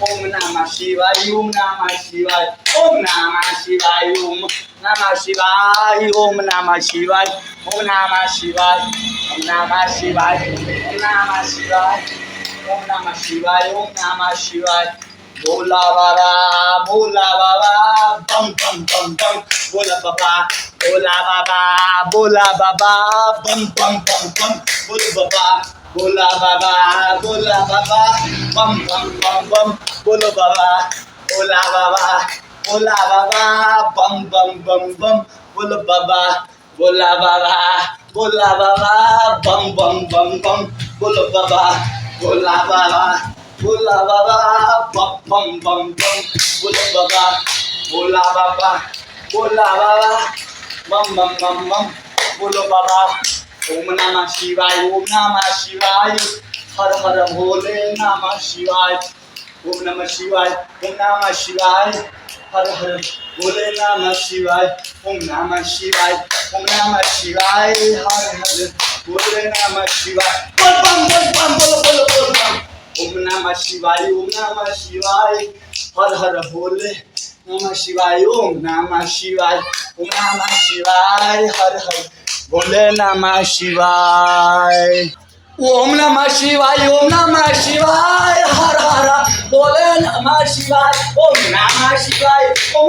ओम नमः शिवाय ओम नमः शिवाय ओम नमः शिवाय ओम नमः शिवाय ओम नमः शिवाय ओम नमः शिवाय ओम नमः शिवाय ओम नमः शिवाय ओम नमः शिवाय ओम नमः शिवाय भोला बाबा बम बम बम बम भोला बाबा बम बम बम बम भोला बाबा बम बम बम बम बोलो बाबा बम बम बम बम बोलो बाबा बम बम बम बम बोलो बाबा भोला बाबा बम बम बम बम बोलो बाबा बम बम बम बम बोलो बाबा ओम नमः शिवाय हर हर भोले नमः शिवाय ओम नमः शिवाय हर हर भोले नमः शिवाय ओम नमः शिवाय हर हर भोले नमः शिवाय बोल बम बोलो बम ओम नमः शिवाय हर हर भोले नमः शिवाय ओम नमः शिवाय हर हर भोले नमः शिवाय ओम नमः शिवाय हर हर भोले नमः शिवाय ओम नमः शिवाय ओम